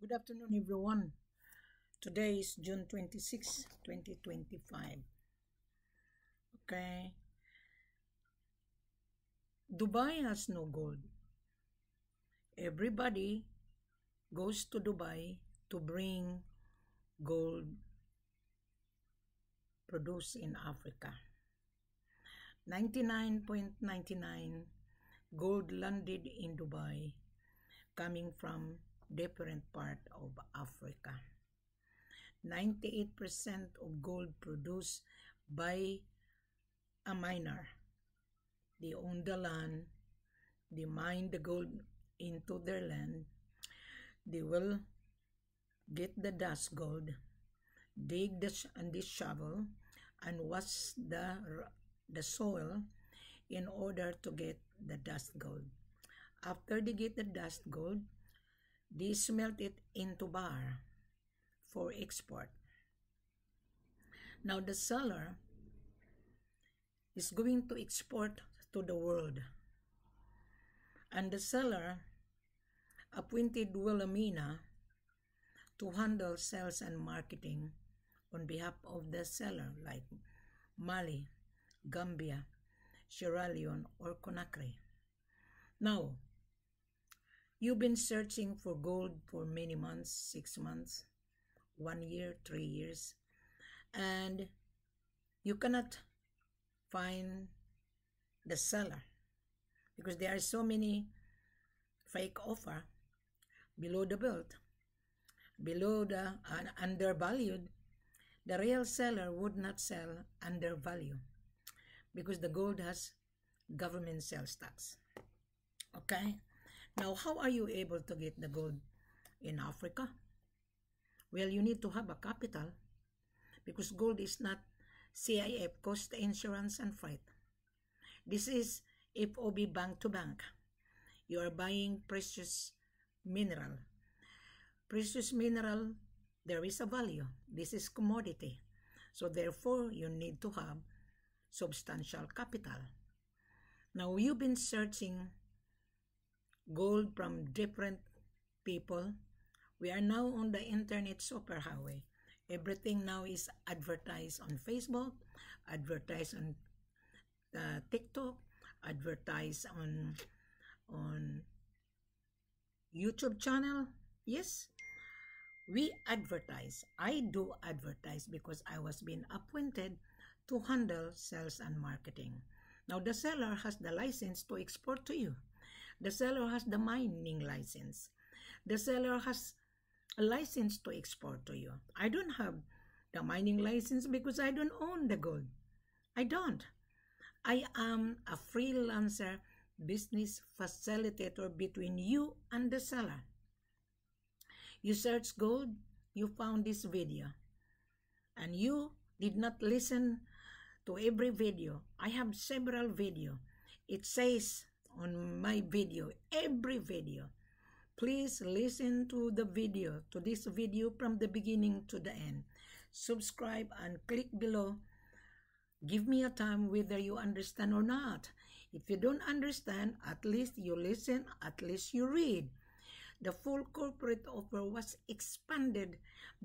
Good afternoon, everyone. Today is June 26, 2025. Okay. Dubai has no gold. Everybody goes to Dubai to bring gold produced in Africa. 99.99 gold landed in Dubai coming from different part of Africa. 98% of gold produced by a miner. They own the land, they mine the gold into their land, they will get the dust gold, dig this shovel, and wash the soil in order to get the dust gold. After they get the dust gold, they smelt it into bar for export. Now the seller is going to export to the world, and the seller appointed Wilhelmina to handle sales and marketing on behalf of the seller, like Mali, Gambia, Sierra Leone, or Conakry. Now, you've been searching for gold for many months, 6 months, 1 year, 3 years, and you cannot find the seller because there are so many fake offer below the belt, below the undervalued. The real seller would not sell undervalue because the gold has government sales tax. Okay, now how are you able to get the gold in Africa? Well, you need to have a capital because gold is not CIF, cost, insurance, and freight. This is FOB, bank to bank. You are buying precious mineral. Precious mineral, there is a value. This is commodity. So therefore, you need to have substantial capital. Now, you've been searching gold from different people. We are now on the internet superhighway. Everything now is advertised on Facebook, advertised on TikTok, advertised on YouTube channel. Yes, we advertise. I do advertise because I was being appointed to handle sales and marketing. Now the seller has the license to export to you. The seller has the mining license. The seller has a license to export to you. I don't have the mining license because I don't own the gold. I don't. I am a freelancer business facilitator between you and the seller. You search gold, you found this video, and you did not listen to every video. I have several videos. It says on my video, every video, please listen to the video, to this video from the beginning to the end. Subscribe and click below. Give me a time whether you understand or not. If you don't understand, at least you listen, at least you read. The full corporate offer was expanded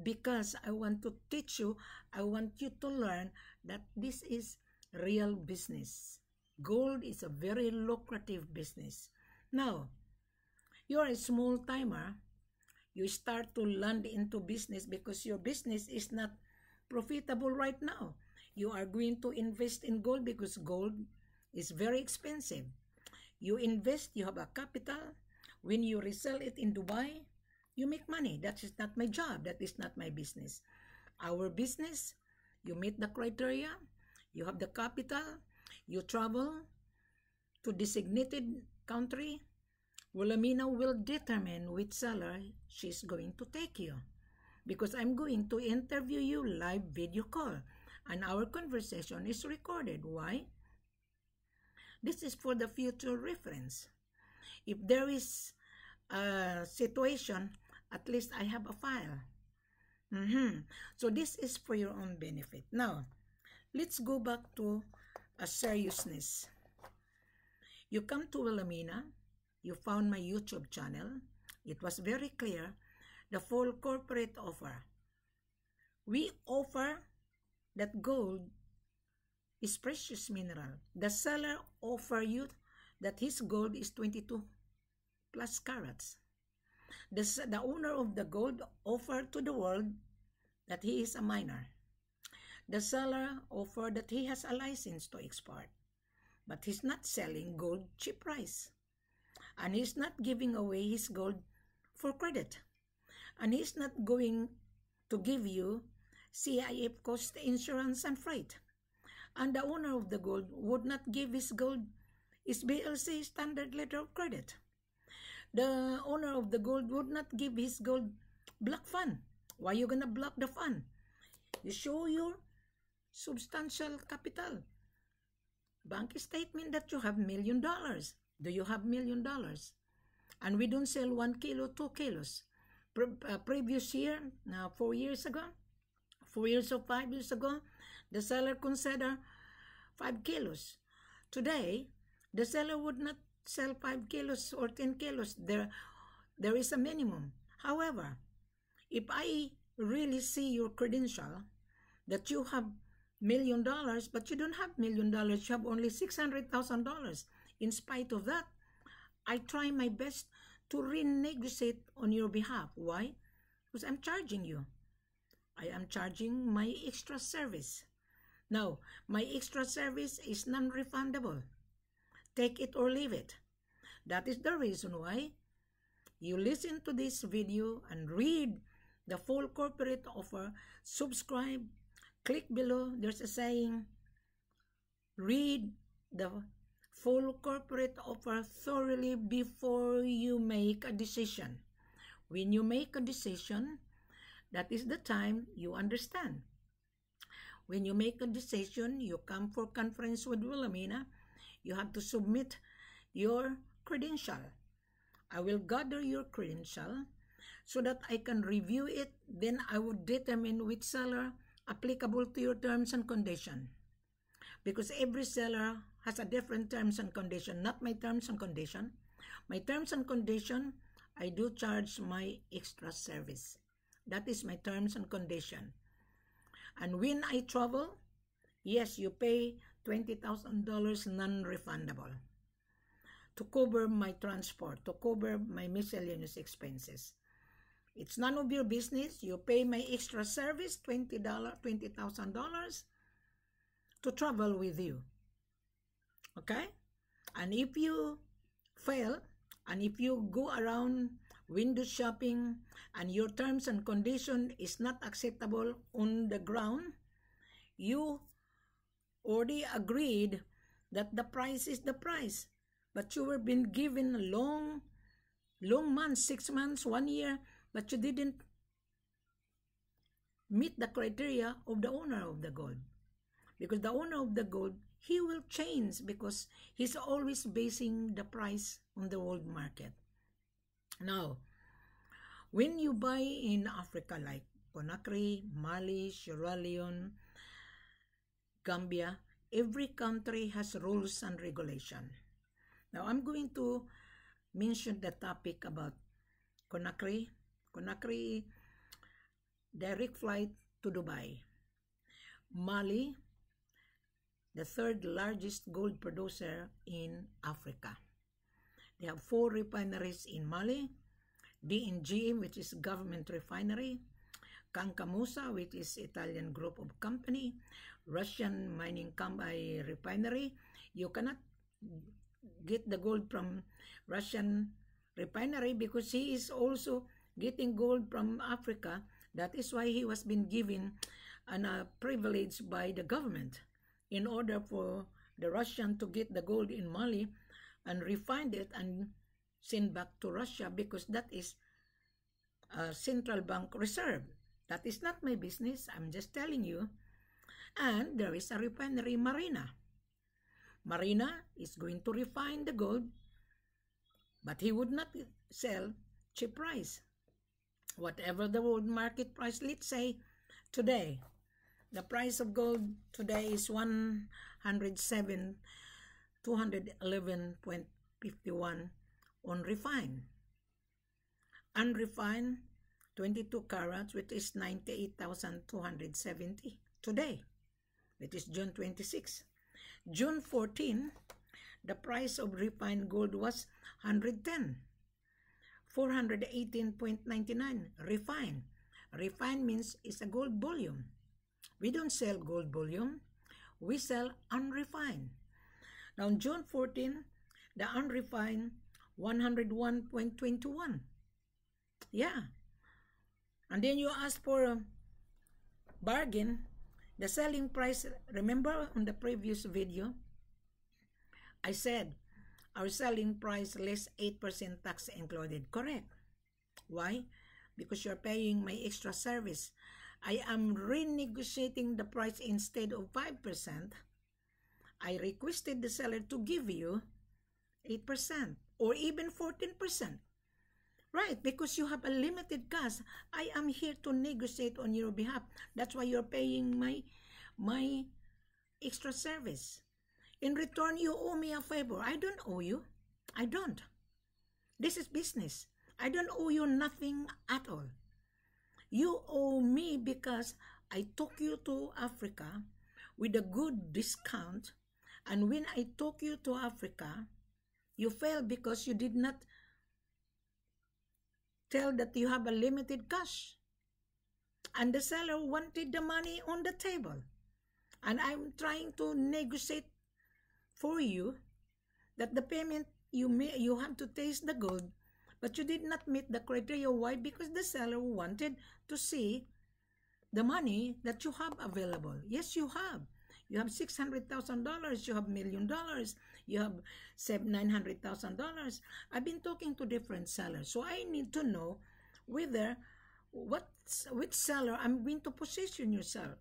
because I want to teach you, I want you to learn that this is real business. Gold is a very lucrative business. Now, you're a small timer. You start to land into business because your business is not profitable right now. You are going to invest in gold because gold is very expensive. You invest, you have a capital. When you resell it in Dubai, you make money. That is not my job. That is not my business. Our business, you meet the criteria, you have the capital, you travel to designated country. Wilhelmina will determine which seller she's going to take you because I'm going to interview you live video call and our conversation is recorded. Why? This is for the future reference. If there is a situation, at least I have a file. So this is for your own benefit. Now, let's go back to a seriousness. You come to Wilhelmina, you found my YouTube channel. It was very clear the full corporate offer. We offer that gold is precious mineral. The seller offer you that his gold is 22 plus carats. The owner of the gold offer to the world that he is a miner. The seller offer that he has a license to export, but he's not selling gold cheap price. And he's not giving away his gold for credit. And he's not going to give you CIF cost insurance and freight. And the owner of the gold would not give his gold his BLC standard letter of credit. The owner of the gold would not give his gold block fund. Why are you gonna block the fund? You show your substantial capital. Bank statement that you have $1 million. Do you have $1 million? And we don't sell 1 kilo, 2 kilos. Previous year, 4 years ago, 4 years or 5 years ago, the seller considered 5 kilos. Today, the seller would not sell 5 kilos or 10 kilos. There is a minimum. However, if I really see your credential that you have $1 million, but you don't have $1 million, you have only $600,000. In spite of that, I try my best to renegotiate on your behalf. Why? Because I'm charging you. I am charging my extra service. Now, my extra service is non-refundable. Take it or leave it. That is the reason why you listen to this video and read the full corporate offer. Subscribe. Click below. There's a saying, read the full corporate offer thoroughly before you make a decision. When you make a decision, that is the time you understand. When you make a decision, you come for conference with Wilhelmina, you have to submit your credential. I will gather your credential so that I can review it. Then I would determine which seller applicable to your terms and condition. Because every seller has a different terms and condition, not my terms and condition. My terms and condition, I do charge my extra service. That is my terms and condition. And when I travel, yes, you pay $20,000 non-refundable to cover my transport, to cover my miscellaneous expenses. It's none of your business. You pay my extra service, $20,000 to travel with you. Okay? And if you fail, and if you go around window shopping and your terms and condition is not acceptable on the ground, you already agreed that the price is the price, but you were been given long months, 6 months, 1 year, but you didn't meet the criteria of the owner of the gold. Because the owner of the gold, he will change because he's always basing the price on the world market. Now, when you buy in Africa like Conakry, Mali, Sierra Leone, Gambia, every country has rules and regulation. Now, I'm going to mention the topic about Conakry. Conakry, direct flight to Dubai. Mali, the third largest gold producer in Africa. They have 4 refineries in Mali, DNG, which is government refinery, Cancamusa, which is Italian group of company, Russian mining company refinery. You cannot get the gold from Russian refinery because he is also getting gold from Africa. That is why he was been given a privilege by the government in order for the Russian to get the gold in Mali and refine it and send back to Russia, because that is a central bank reserve. That is not my business. I'm just telling you. And there is a refinery, Marina. Marina is going to refine the gold, but he would not sell cheap price. Whatever the world market price, let's say today, the price of gold today is 211.51 on refine. Unrefined, 22 carats, which is 98,270 today, which is June 26. June 14, the price of refined gold was 110. 418.99 refined. Refined means it's a gold bullion. We don't sell gold bullion. We sell unrefined. Now, on June 14, the unrefined 101.21. Yeah. And then you ask for a bargain. The selling price, remember on the previous video, I said our selling price less 8% tax included. Correct. Why? Because you're paying my extra service. I am renegotiating the price instead of 5%. I requested the seller to give you 8% or even 14%. Right, because you have a limited cash. I am here to negotiate on your behalf. That's why you're paying my extra service. In return, you owe me a favor. I don't owe you. I don't. This is business. I don't owe you nothing at all. You owe me because I took you to Africa with a good discount. And when I took you to Africa, you failed because you did not tell that you have a limited cash. And the seller wanted the money on the table. And I'm trying to negotiate for you that the payment you have to taste the gold, but you did not meet the criteria. Why? Because the seller wanted to see the money that you have available. Yes, you have. You have $600,000. You have $1 million. You have $900,000. I've been talking to different sellers, so I need to know whether which seller I'm going to position yourself,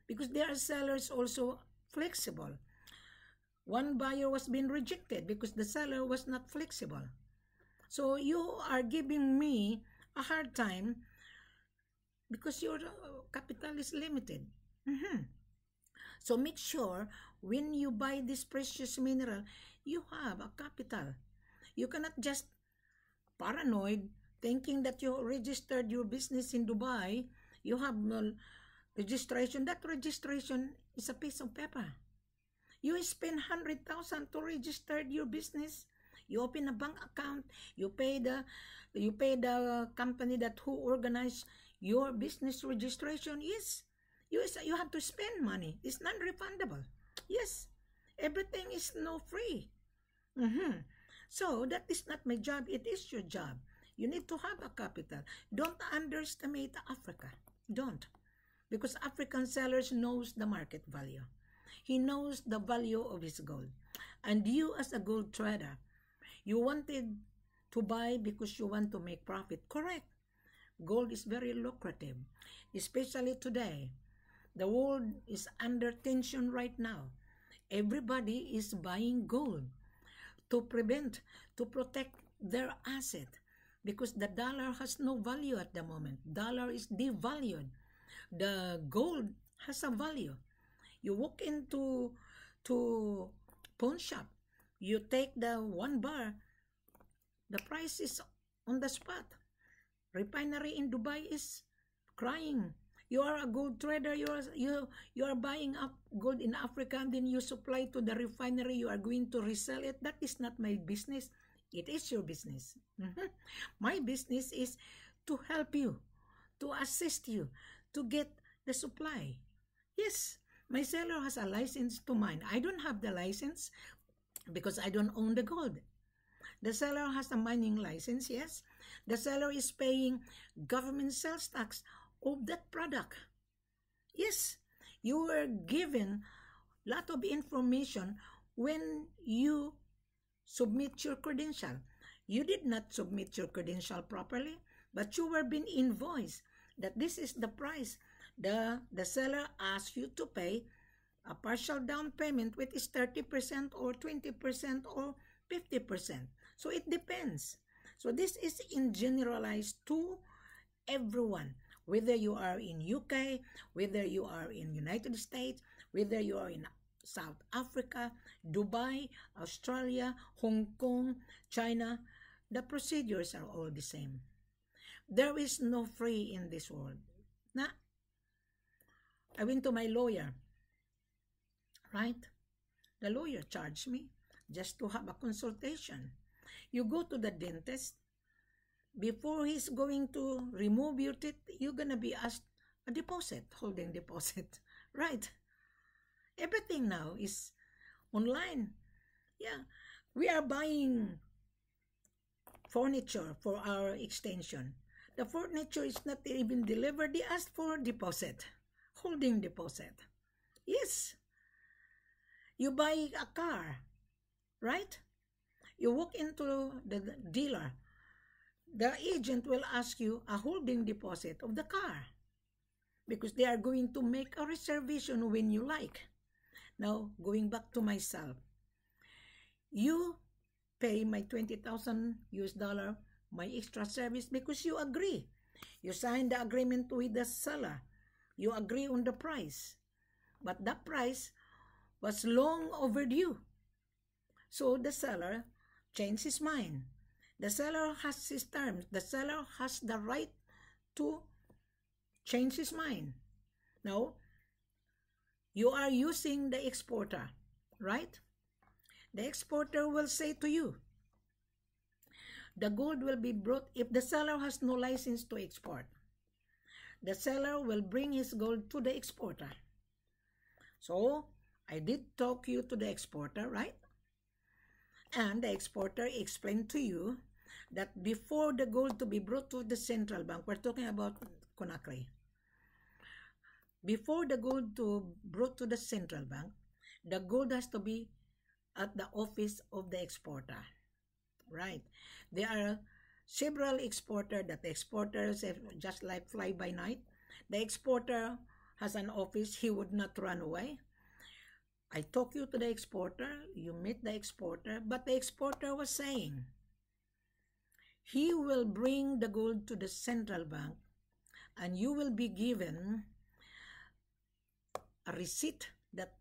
because there are sellers also flexible. One buyer was being rejected because the seller was not flexible. So you are giving me a hard time because your capital is limited. So make sure when you buy this precious mineral, you have a capital. You cannot just paranoid thinking that you registered your business in Dubai. You have no registration. That registration is a piece of paper. You spend 100,000 to register your business. You open a bank account. You pay the company that who organized your business registration. Yes, you have to spend money. It's non-refundable. Yes, everything is no free. So that is not my job. It is your job. You need to have a capital. Don't underestimate Africa. Don't, because African sellers knows the market value. He knows the value of his gold. And you as a gold trader, you wanted to buy because you want to make profit. Correct. Gold is very lucrative, especially today. The world is under tension right now. Everybody is buying gold to protect their asset, because the dollar has no value at the moment. Dollar is devalued. The gold has a value. You walk into pawn shop, you take the 1 bar, the price is on the spot. Refinery in Dubai is crying. You are a gold trader. You are buying up gold in Africa, and then you supply to the refinery. You are going to resell it. That is not my business. It is your business. My business is to help you, to assist you, to get the supply. Yes, my seller has a license to mine. I don't have the license because I don't own the gold. The seller has a mining license, yes. The seller is paying government sales tax of that product. Yes, you were given a lot of information when you submit your credential. You did not submit your credential properly, but you were being invoiced that this is the price. The seller asks you to pay a partial down payment, which is 30% or 20% or 50%. So it depends. So this is in generalized to everyone, whether you are in UK, whether you are in United States, whether you are in South Africa, Dubai, Australia, Hong Kong, China. The procedures are all the same. There is no free in this world. Na, I went to my lawyer, right? The lawyer charged me just to have a consultation. You go to the dentist, before he's going to remove your teeth, you're gonna be asked a deposit, holding deposit, right? Everything now is online. Yeah, we are buying furniture for our extension. The furniture is not even delivered. They ask for deposit, holding deposit. Yes, you buy a car, right? You walk into the dealer. The agent will ask you a holding deposit of the car because they are going to make a reservation when you like. Now, going back to myself, you pay my 20,000 US dollar, my extra service, because you agree. You sign the agreement with the seller. You agree on the price. But that price was long overdue. So the seller changed his mind. The seller has his terms. The seller has the right to change his mind. Now, you are using the exporter, right? The exporter will say to you, the gold will be brought if the seller has no license to export. The seller will bring his gold to the exporter. So, I did talk you to the exporter, right? And the exporter explained to you that before the gold to be brought to the central bank, we're talking about Conakry. Before the gold to brought to the central bank, the gold has to be at the office of the exporter, right? There are several exporters that the exporters just like fly by night. The exporter has an office. He would not run away. I talk you to the exporter. You meet the exporter, but the exporter was saying he will bring the gold to the central bank and you will be given a receipt that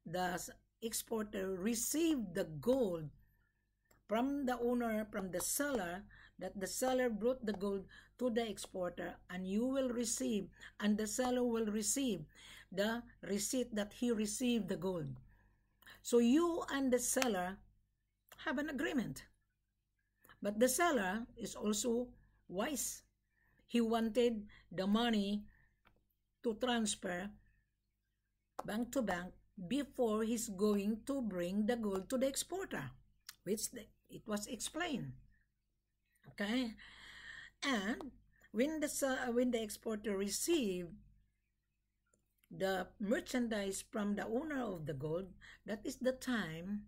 the exporter received the gold from the owner, from the seller, that the seller brought the gold to the exporter, and you will receive, and the seller will receive the receipt that he received the gold. So you and the seller have an agreement. But the seller is also wise. He wanted the money to transfer bank to bank before he's going to bring the gold to the exporter, which it was explained. Okay? And when the exporter received the merchandise from the owner of the gold, that is the time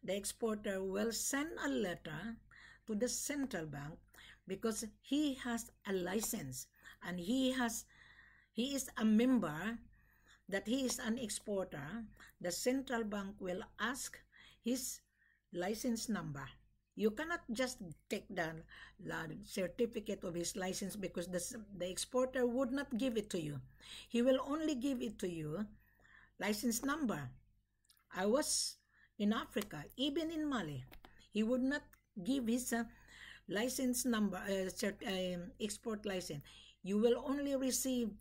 the exporter will send a letter to the central bank because he has a license and he is a member, that he is an exporter. The central bank will ask his license number. You cannot just take the certificate of his license because the exporter would not give it to you. He will only give it to you license number. I was in Africa, even in Mali. He would not give his license number, export license. You will only receive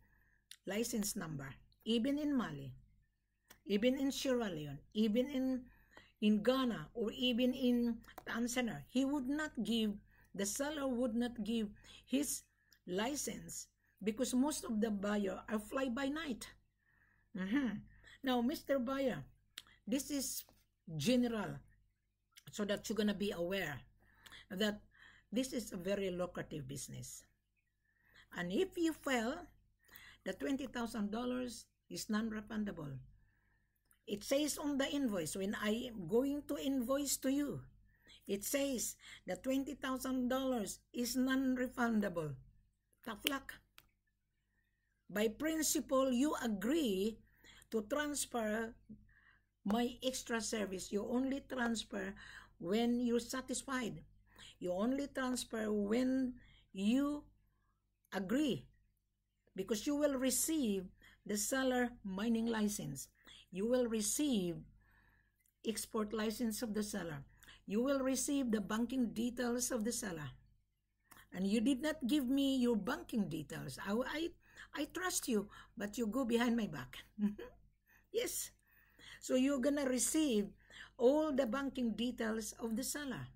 license number, even in Mali, even in Sierra Leone, even in Ghana, or even in Tanzania. He would not give, the seller would not give his license because most of the buyer are fly by night. Now, Mr. Buyer, this is general, so that you're gonna be aware that this is a very lucrative business. And if you fail, the $20,000 is non-refundable. It says on the invoice, when I am going to invoice to you, it says the $20,000 is non-refundable. Tough luck. By principle, you agree to transfer my extra service. You only transfer when you're satisfied. You only transfer when you agree, because you will receive the seller mining license. You will receive export license of the seller. You will receive the banking details of the seller. and you did not give me your banking details. I trust you, but you go behind my back. Yes. So you're gonna receive all the banking details of the seller.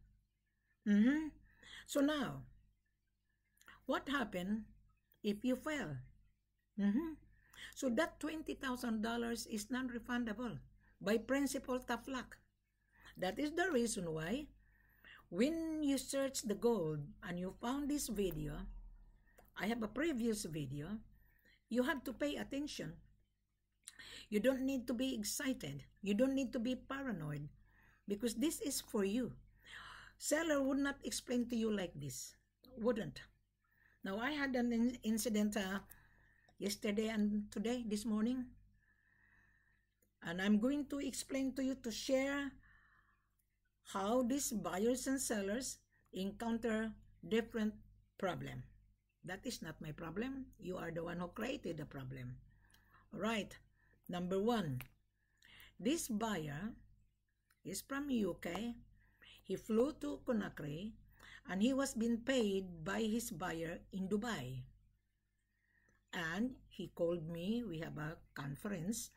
So now, what happened if you fail? So that $20,000 is non-refundable by principle tough luck. That is the reason why when you search the gold and you found this video, I have a previous video, you have to pay attention. You don't need to be excited. You don't need to be paranoid, because this is for you. Seller would not explain to you like this. Wouldn't. Now, I had an incident yesterday and today, this morning. And I'm going to explain to you, to share how these buyers and sellers encounter different problem. That is not my problem. You are the one who created the problem. All right. Number one, this buyer is from UK. He flew to Conakry and he was being paid by his buyer in Dubai. And he called me. We have a conference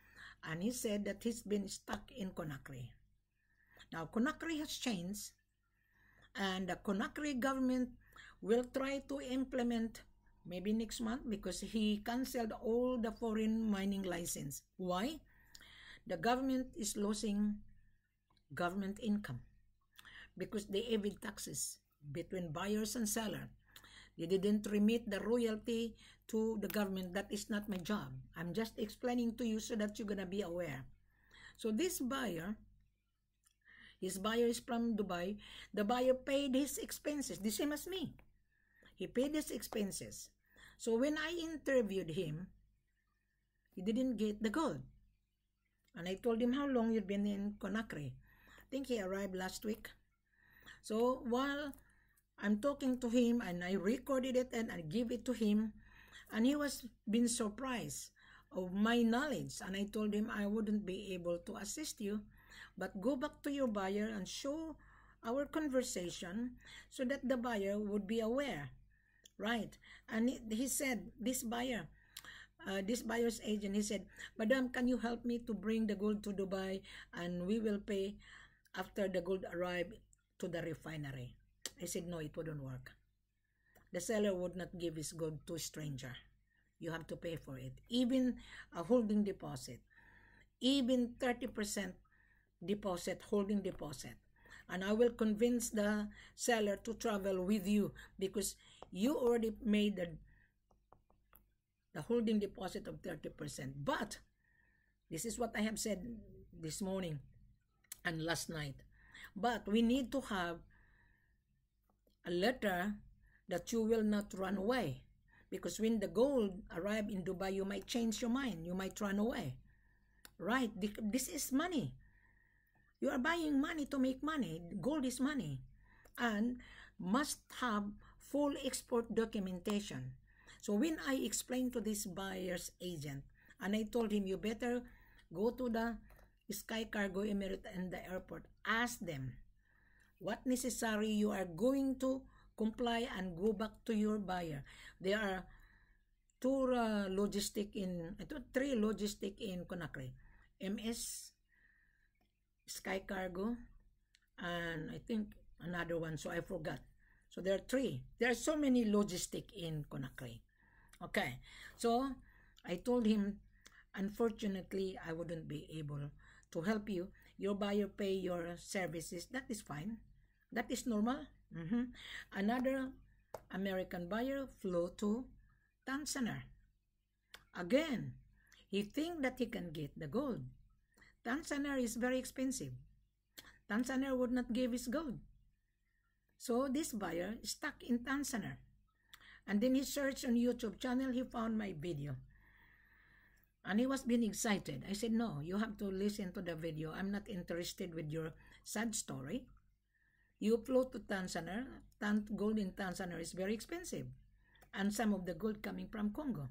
and he said that he's been stuck in Conakry. Now, Conakry has changed, and the Conakry government will try to implement maybe next month, because he canceled all the foreign mining license. Why? The government is losing government income because they evade taxes between buyers and seller. They didn't remit the royalty to the government. That is not my job. I'm just explaining to you so that you're gonna be aware. So this buyer, his buyer is from Dubai. The buyer paid his expenses, the same as me. He paid his expenses. So when I interviewed him, he didn't get the gold. And I told him how long you'd been in Conakry. I think he arrived last week. So while I'm talking to him, and I recorded it and I give it to him, and he was being surprised of my knowledge. And I told him I wouldn't be able to assist you, but go back to your buyer and show our conversation so that the buyer would be aware, right? And he said, this buyer, this buyer's agent, he said, Madam, can you help me to bring the gold to Dubai, and we will pay after the gold arrive to the refinery. I said, no, it wouldn't work. The seller would not give his gold to a stranger. You have to pay for it. Even a holding deposit, even 30% deposit, holding deposit. And I will convince the seller to travel with you, because you already made the holding deposit of 30%. But this is what I have said this morning and last night. But we need to have a letter that you will not run away. Because when the gold arrive in Dubai, you might change your mind. You might run away. Right? This is money. You are buying money to make money. Gold is money. And must have full export documentation. So when I explained to this buyer's agent, and I told him, you better go to the Sky Cargo Emirates and the airport. Ask them what necessary you are going to comply and go back to your buyer. There are three logistic in Conakry. MS, Sky Cargo, and I think another one, so I forgot. So there are three. There are so many logistic in Conakry. Okay, so I told him, unfortunately, I wouldn't be able to help you. Your buyer pay your services. That is fine. That is normal. Another American buyer flew to Tanzania. Again, he think that he can get the gold. Tanzania is very expensive. Tanzania would not give his gold. So this buyer is stuck in Tanzania. And then he searched on YouTube channel, he found my video. And he was being excited. I said, no, you have to listen to the video. I'm not interested with your sad story. You flew to Tanzania. Gold in Tanzania is very expensive. And some of the gold coming from Congo.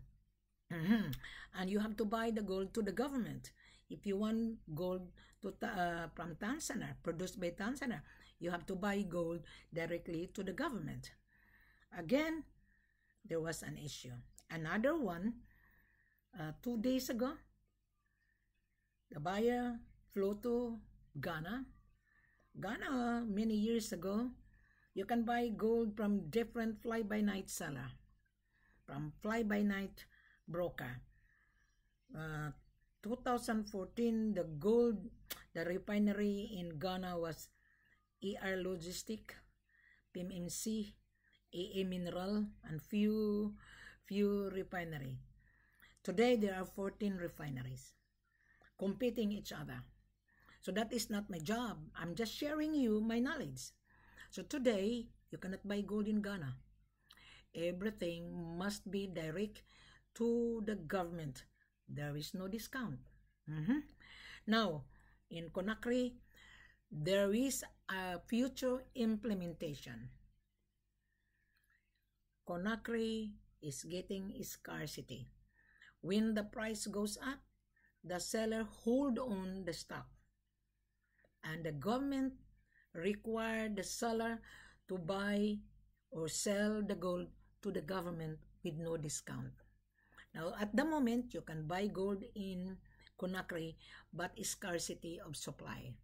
And you have to buy the gold to the government. If you want gold from Tanzania, produced by Tanzania, you have to buy gold directly to the government. Again, there was an issue. Another one, 2 days ago, the buyer flew to Ghana. Ghana, many years ago, you can buy gold from different fly-by-night seller, from fly-by-night broker. 2014, the gold, the refinery in Ghana was ER Logistic, PMMC, AA Mineral, and few refinery. Today, there are 14 refineries competing each other. So that is not my job. I'm just sharing you my knowledge. So today, you cannot buy gold in Ghana. Everything must be direct to the government. There is no discount. Now, in Conakry, there is a future implementation. Conakry is getting scarcity. When the price goes up, the seller hold on the stock. And the government require the seller to buy or sell the gold to the government with no discount. Now, at the moment, you can buy gold in Conakry, but scarcity of supply.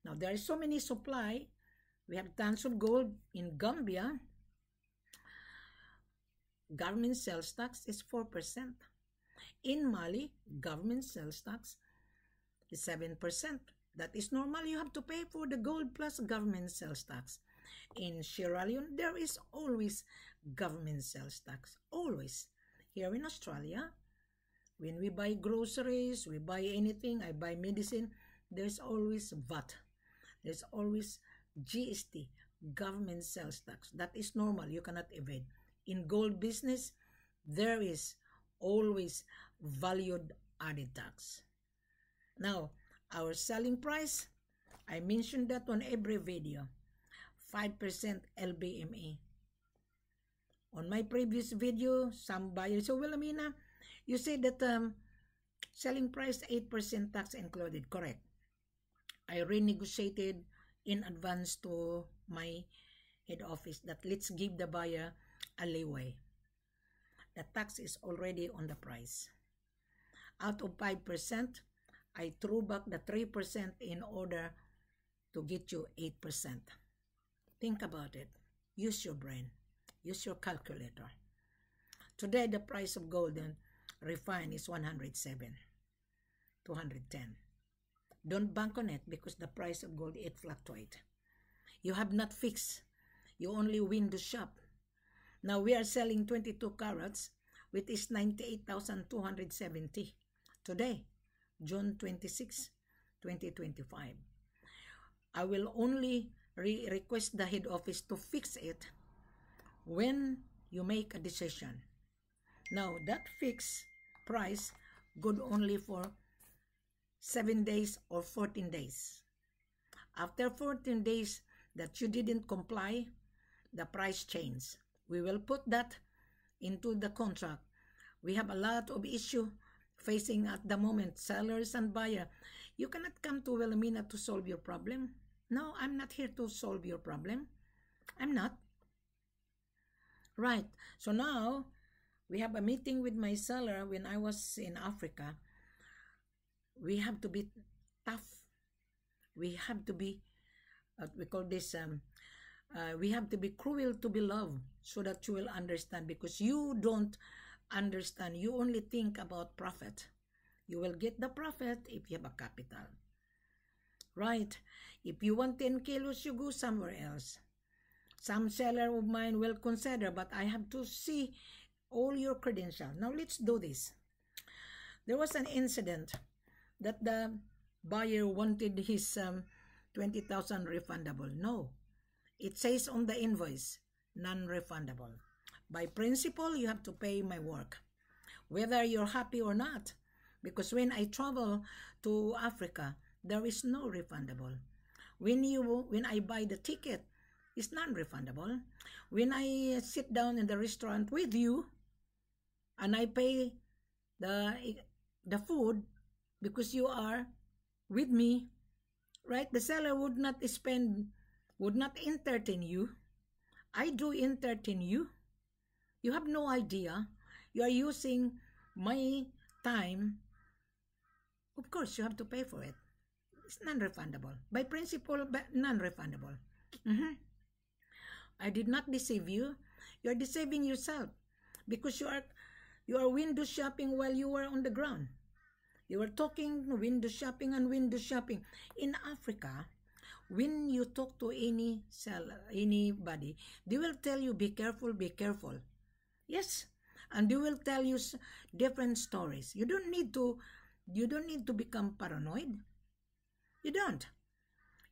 Now, there is so many supply. We have tons of gold in Gambia. Government sales tax is 4%. In Mali, government sales tax is 7%. That is normal. You have to pay for the gold plus government sales tax. In Sierra Leone, there is always government sales tax. Always. Here in Australia, when we buy groceries, we buy anything, I buy medicine, there's always VAT. There's always GST, government sales tax. That is normal. You cannot evade. In gold business, there is always valued added tax. Now, our selling price, I mentioned that on every video, 5% LBMA. On my previous video, some buyers say, well, Amina, you said that selling price 8% tax included. Correct. I renegotiated in advance to my head office that let's give the buyer a leeway. The tax is already on the price. Out of 5%, I threw back the 3% in order to get you 8%. Think about it. Use your brain. Use your calculator. Today, the price of gold and refined is 107, 210. Don't bank on it because the price of gold, it fluctuates. You have not fixed. You only win the shop. Now, we are selling 22 carats, which is 98,270 today, June 26, 2025. I will only request the head office to fix it when you make a decision. Now, that fixed price good only for 7 days or 14 days. After 14 days that you didn't comply, the price changes. We will put that into the contract. We have a lot of issue facing at the moment, sellers and buyer. You cannot come to Wilhelmina to solve your problem. No, I'm not here to solve your problem. I'm not. Right. So now, we have a meeting with my seller when I was in Africa. We have to be tough. We have to be, we call this, we have to be cruel to be loved so that you will understand, because you don't understand. You only think about profit. You will get the profit if you have a capital. Right? If you want 10 kilos, you go somewhere else. Some seller of mine will consider, but I have to see all your credentials. Now, let's do this. There was an incident that the buyer wanted his 20,000 refundable. No. It says on the invoice, non-refundable. By principle, you have to pay my work, whether you're happy or not. Because when I travel to Africa, there is no refundable. When I buy the ticket, it's non-refundable. When I sit down in the restaurant with you, and I pay the food because you are with me, right? The seller would not entertain you I do entertain you. You have no idea. You are using my time. Of course, you have to pay for it. It's non-refundable. By principle, but non-refundable. I did not deceive you. You are deceiving yourself because you are window shopping while you were on the ground. You were talking window shopping and window shopping. In Africa, when you talk to any seller, anybody, they will tell you, be careful, be careful. Yes, and they will tell you different stories. You don't need to become paranoid. You don't.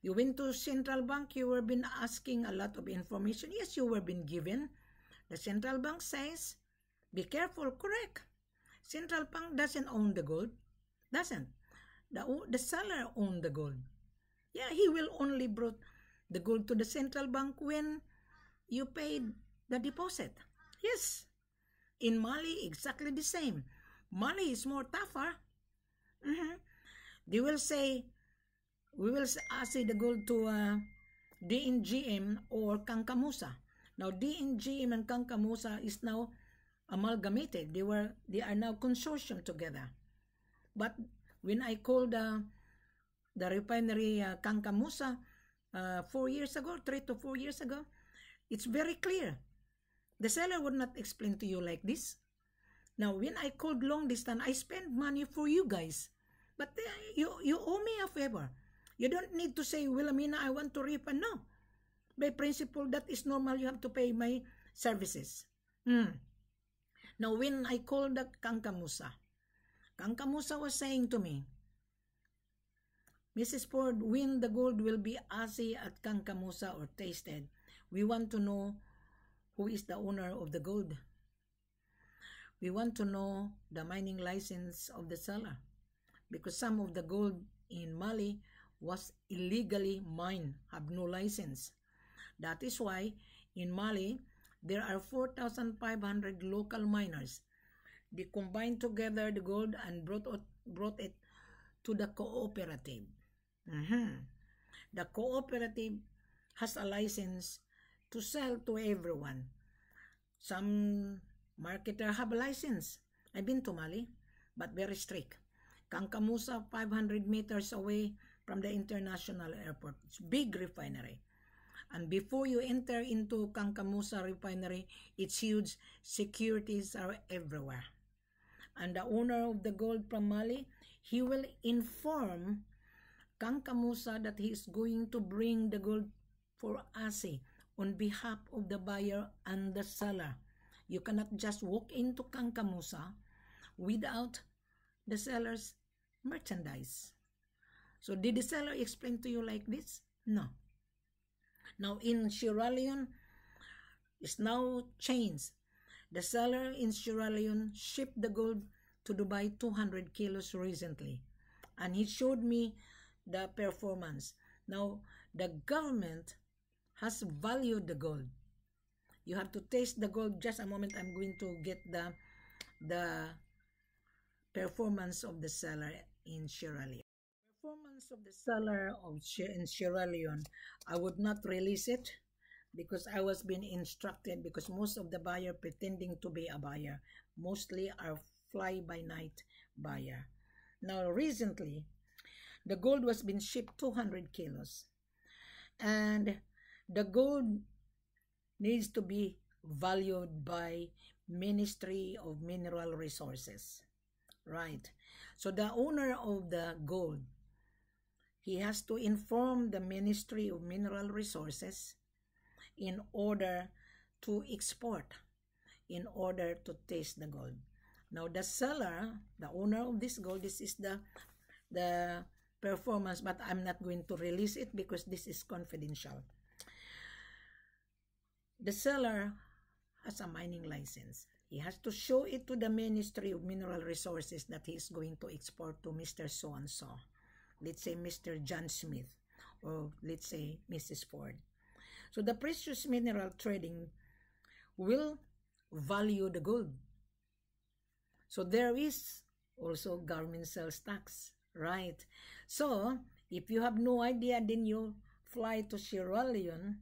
You went to Central Bank, you were been asking a lot of information. Yes, you were been given. The Central Bank says, be careful, correct. Central Bank doesn't own the gold. Doesn't. The seller own the gold. Yeah, he will only brought the gold to the Central Bank when you paid the deposit. Yes. In Mali, exactly the same. Mali is more tougher. They will say, we will say the gold to DNGM or Kankamusa. Now, DNGM and Kankamusa is now amalgamated. They are now consortium together. But when I called the refinery Kankamusa 4 years ago, 3 to 4 years ago, it's very clear. The seller would not explain to you like this. Now, when I called long distance, I spent money for you guys. But you owe me a favor. You don't need to say, Wilhelmina, I want to refund. No. By principle, that is normal. You have to pay my services. Now, when I called the Kankamusa, Kankamusa was saying to me, Mrs. Ford, when the gold will be assay at Kankamusa or tasted, we want to know who is the owner of the gold. We want to know the mining license of the seller, because some of the gold in Mali was illegally mined, have no license. That is why in Mali, there are 4,500 local miners. They combined together the gold and brought it to the cooperative. The cooperative has a license to sell to everyone. Some marketer have a license. I've been to Mali, but very strict. Kankamusa, 500 meters away from the international airport. It's big refinery. And before you enter into Kankamusa refinery, it's huge. Securities are everywhere. And the owner of the gold from Mali, he will inform Kankamusa that he is going to bring the gold for assay on behalf of the buyer and the seller. You cannot just walk into Kankamusa without the seller's merchandise. So did the seller explain to you like this? No. Now in Sierra Leone, it's now changed. The seller in Sierra Leone shipped the gold to Dubai 200 kilos recently. And he showed me the performance. Now, the government has valued the gold. You have to taste the gold. Just a moment, I'm going to get the performance of the seller in Sierra Leone. Performance of the seller in Sierra Leone, I would not release it because I was being instructed, because most of the buyer pretending to be a buyer mostly are fly-by-night buyer. Now, recently, the gold was being shipped 200 kilos. And the gold needs to be valued by Ministry of Mineral Resources. Right. So the owner of the gold, he has to inform the Ministry of Mineral Resources in order to export, in order to taste the gold. Now the seller, the owner of this gold, this is the performance, but I'm not going to release it because this is confidential. The seller has a mining license. He has to show it to the Ministry of Mineral Resources that he is going to export to Mr. So-and-so. Let's say Mr. John Smith, or let's say Mrs. Ford. So the precious mineral trading will value the gold. So there is also government sales tax, right? So if you have no idea, then you fly to Sierra Leone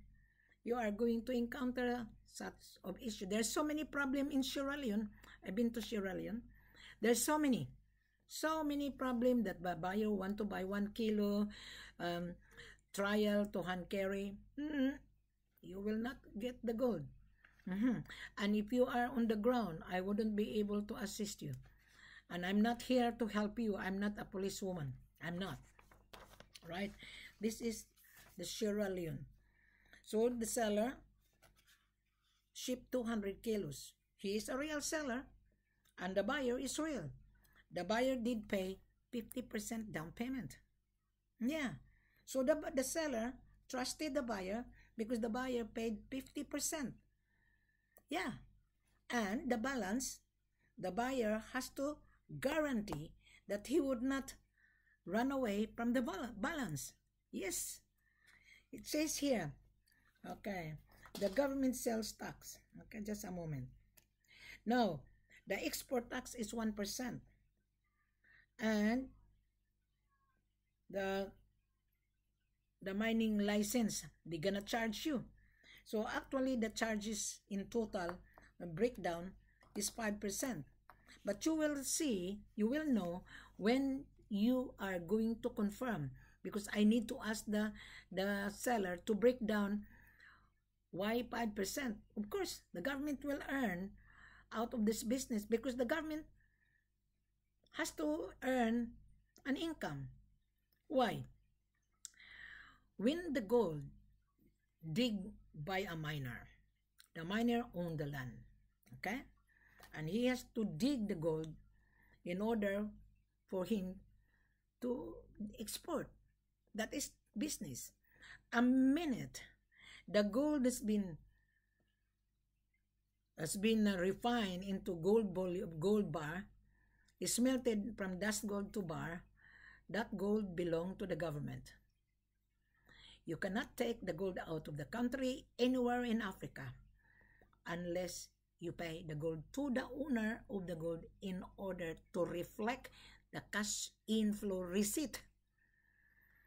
you are going to encounter such of issue. There's so many problems in Sierra Leone. I've been to Sierra Leone. There's so many problems that the buyer want to buy 1 kilo, trial to hand carry. You will not get the gold. And if you are on the ground, I wouldn't be able to assist you. And I'm not here to help you. I'm not a policewoman. I'm not. Right? This is the Sierra Leone. So the seller shipped 200 kilos. He is a real seller, and the buyer is real. The buyer did pay 50% down payment. Yeah. So the seller trusted the buyer because the buyer paid 50%. Yeah. And the balance, the buyer has to guarantee that he would not run away from the balance. Yes. It says here, okay, the government sales tax. Okay, just a moment. Now, the export tax is 1%. And the mining license, they're gonna charge you. So actually the charges in total, the breakdown is 5%. But you will see, you will know when you are going to confirm, because I need to ask the seller to break down why 5%. Of course, the government will earn out of this business because the government has to earn an income. Why? When the gold dig by a miner, the miner owns the land, okay? And he has to dig the gold in order for him to export. That is business. A minute the gold has been refined into gold bar, is melted from dust gold to bar, that gold belongs to the government. You cannot take the gold out of the country anywhere in Africa unless you pay the gold to the owner of the gold in order to reflect the cash inflow receipt.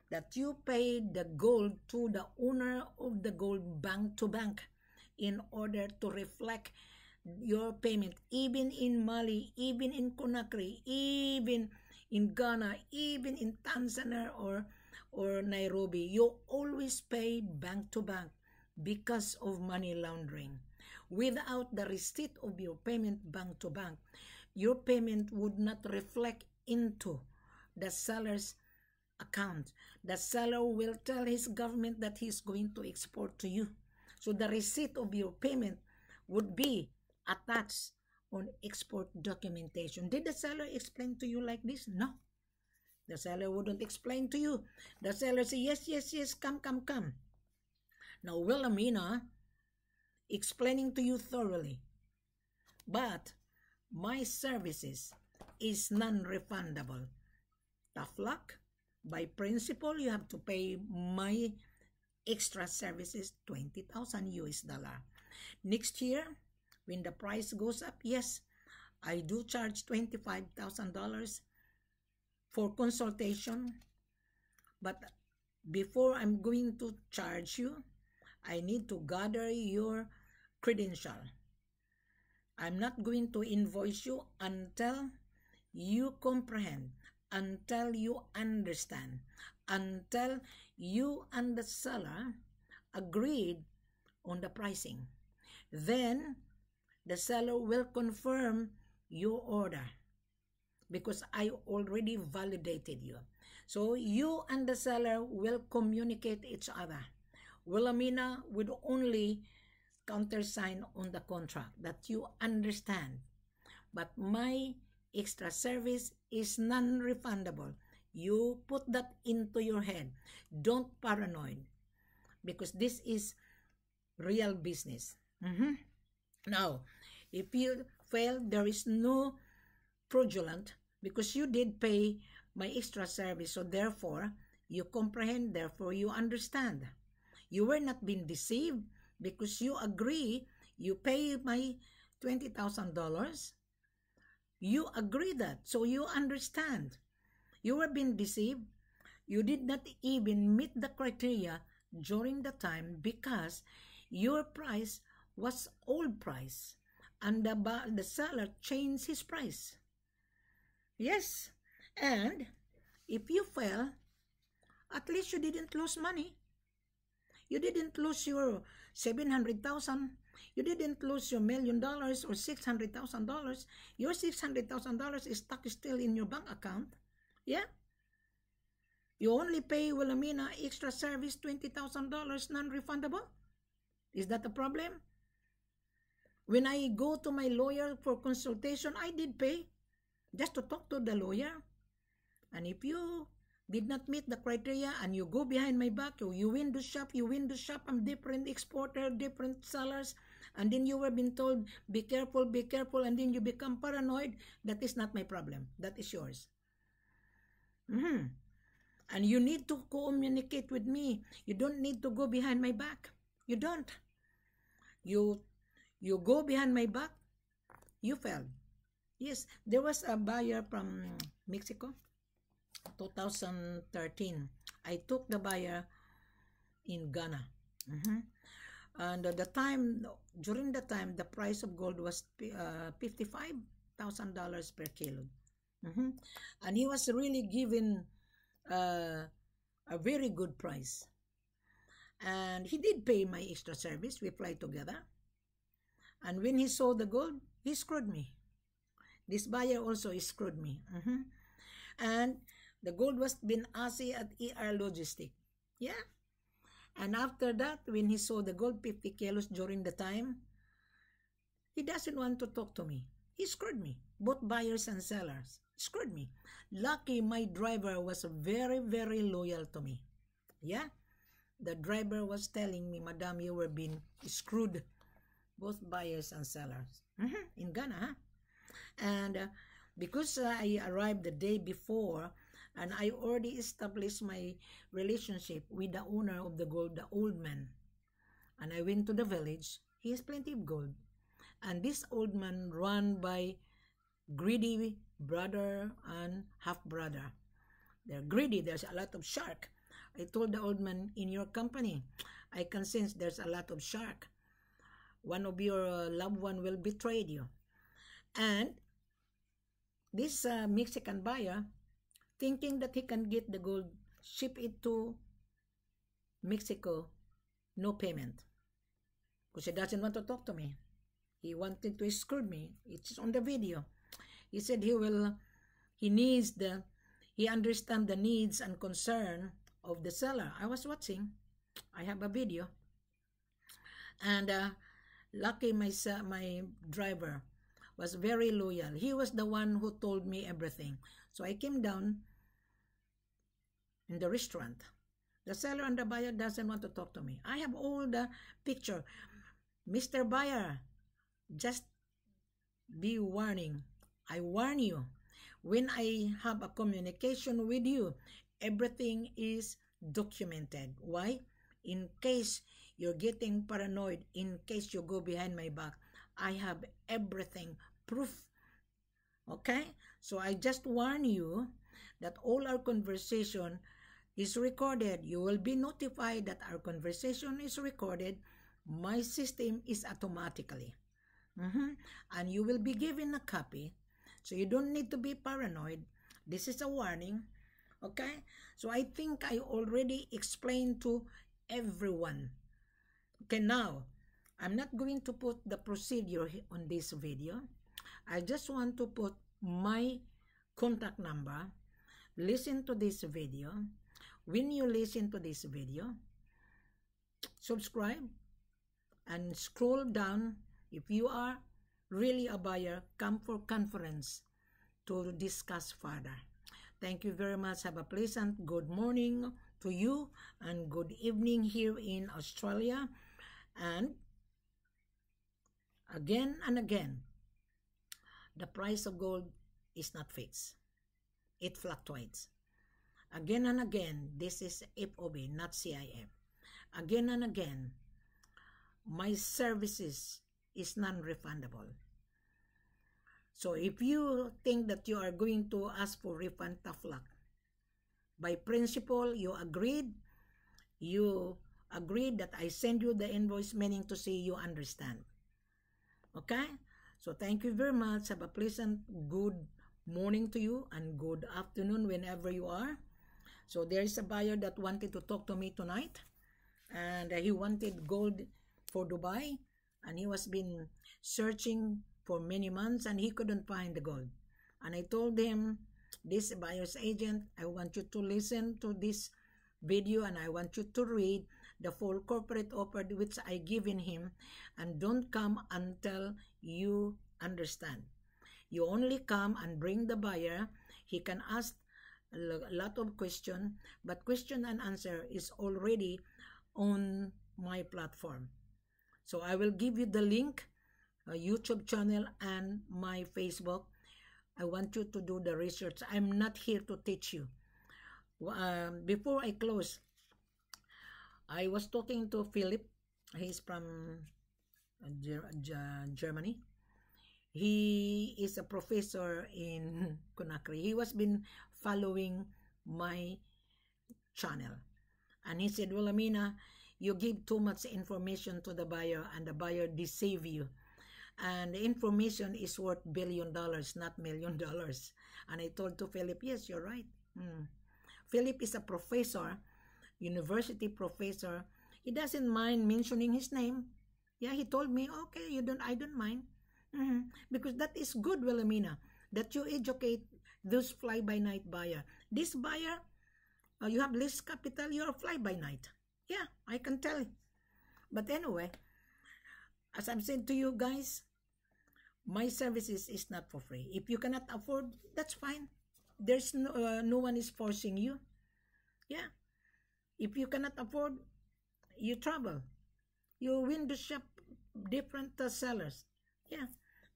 That you pay the gold to the owner of the gold bank to bank in order to reflect your payment, even in Mali, even in Conakry, even in Ghana, even in Tanzania or Nairobi. You always pay bank to bank because of money laundering. Without the receipt of your payment bank to bank, your payment would not reflect into the seller's account. The seller will tell his government that he's going to export to you. So the receipt of your payment would be attached on export documentation. Did the seller explain to you like this? No. The seller wouldn't explain to you. The seller say, yes, come. Now, Wilhelmina explaining to you thoroughly. But my services is non-refundable. Tough luck. By principle, you have to pay my extra services $20,000. Next year, when the price goes up, yes, I do charge $25,000 for consultation. But before I'm going to charge you, I need to gather your credential. I'm not going to invoice you until you comprehend, until you understand, until you and the seller agreed on the pricing. Then the seller will confirm your order because I already validated you. So you and the seller will communicate each other. Wilhelmina would only countersign on the contract that you understand. But my extra service is non-refundable. You put that into your head. Don't paranoid, because this is real business. Now, if you fail, there is no fraudulent because you did pay my extra service. So therefore, you comprehend, therefore you understand. You were not being deceived because you agree, you pay my $20,000. You agree that, so you understand. You were being deceived. You did not even meet the criteria during the time because Your price was old price, and the seller changed his price. Yes, and if you fail, at least you didn't lose money. You didn't lose your 700,000. You didn't lose your $1 million or $600,000. Your $600,000 is stuck still in your bank account. Yeah? You only pay Wilhelmina extra service $20,000 non-refundable. Is that a problem? When I go to my lawyer for consultation, I did pay just to talk to the lawyer. And if you did not meet the criteria and you go behind my back, you win the shop, I'm different exporter, different sellers, and then you were being told, be careful, and then you become paranoid, that is not my problem. That is yours. And you need to communicate with me. You don't need to go behind my back. You don't. You go behind my back, you failed. Yes, there was a buyer from Mexico, 2013. I took the buyer in Ghana. And during the time, the price of gold was $55,000 per kilo. And he was really given a very good price. And he did pay my extra service. We fly together. And when he saw the gold, he screwed me. This buyer also screwed me. And the gold was been assay at ER Logistic. Yeah. And after that, when he saw the gold 50 kilos during the time, he doesn't want to talk to me. He screwed me. Both buyers and sellers screwed me. Lucky my driver was very, very loyal to me. Yeah. The driver was telling me, Madam, you were being screwed. Both buyers and sellers. In Ghana. Huh? And because I arrived the day before, and I already established my relationship with the owner of the gold, the old man. And I went to the village. He has plenty of gold. And this old man run by greedy brother and half-brother. They're greedy. There's a lot of shark. I told the old man, in your company, I can sense there's a lot of shark. One of your loved one will betray you. And this Mexican buyer, thinking that he can get the gold, ship it to Mexico, no payment. Because he doesn't want to talk to me. He wanted to screw me. It's on the video. He said he understands the needs and concern of the seller. I was watching. I have a video. And lucky my driver was very loyal. He was the one who told me everything. So I came down in the restaurant. The seller and the buyer doesn't want to talk to me. I have all the picture. Mr. Buyer, just be warning. I warn you. When I have a communication with you, everything is documented. Why? In case you're getting paranoid, in case you go behind my back, I have everything, proof. Okay? So I just warn you that all our conversation is recorded. You will be notified that our conversation is recorded. My system is automatically. And you will be given a copy. So you don't need to be paranoid. This is a warning. Okay? So I think I already explained to everyone. Okay, now, I'm not going to put the procedure on this video. I just want to put my contact number. Listen to this video. When you listen to this video, subscribe and scroll down. If you are really a buyer, come for conference to discuss further. Thank you very much. Have a pleasant good morning to you and good evening here in Australia. And again and again, the price of gold is not fixed. It fluctuates. Again and again, this is FOB, not CIF. Again and again, my services is non-refundable. So if you think that you are going to ask for refund, tough luck. By principle, you agreed, you agreed that I send you the invoice, meaning to say you understand. Okay? So thank you very much. Have a pleasant good morning to you and good afternoon whenever you are. So there is a buyer that wanted to talk to me tonight, and he wanted gold for Dubai, and he was been searching for many months and he couldn't find the gold. And I told him, this buyer's agent, I want you to listen to this video and I want you to read the full corporate offer which I given him, and don't come until you understand. You only come and bring the buyer. He can ask a lot of question, but question and answer is already on my platform. So I will give you the link, YouTube channel and my Facebook. I want you to do the research. I'm not here to teach you. Before I close, I was talking to Philip. He's from Germany. He is a professor in Conakry. He was been following my channel. And he said, well, Amina, you give too much information to the buyer and the buyer deceive you. And the information is worth $1 billion, not $1 million. And I told to Philip, yes, you're right. Philip is a professor, university professor. He doesn't mind mentioning his name. Yeah, he told me, okay, I don't mind. Because that is good, Wilhelmina, that you educate those fly-by-night buyer. This buyer, you have less capital, you're fly-by-night. Yeah, I can tell. But anyway, as I'm saying to you guys, my services is not for free. If you cannot afford, that's fine. There's no one is forcing you. Yeah. If you cannot afford, you travel. You window shop different sellers. Yeah,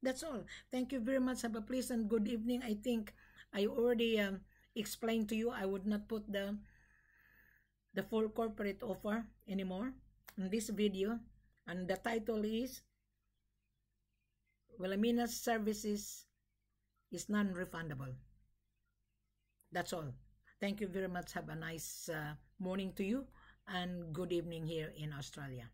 that's all. Thank you very much. Have a pleasant good evening. I think I already explained to you. I would not put the full corporate offer anymore in this video. And the title is Wilhelmina's services is non-refundable. That's all. Thank you very much. Have a nice morning to you and good evening here in Australia.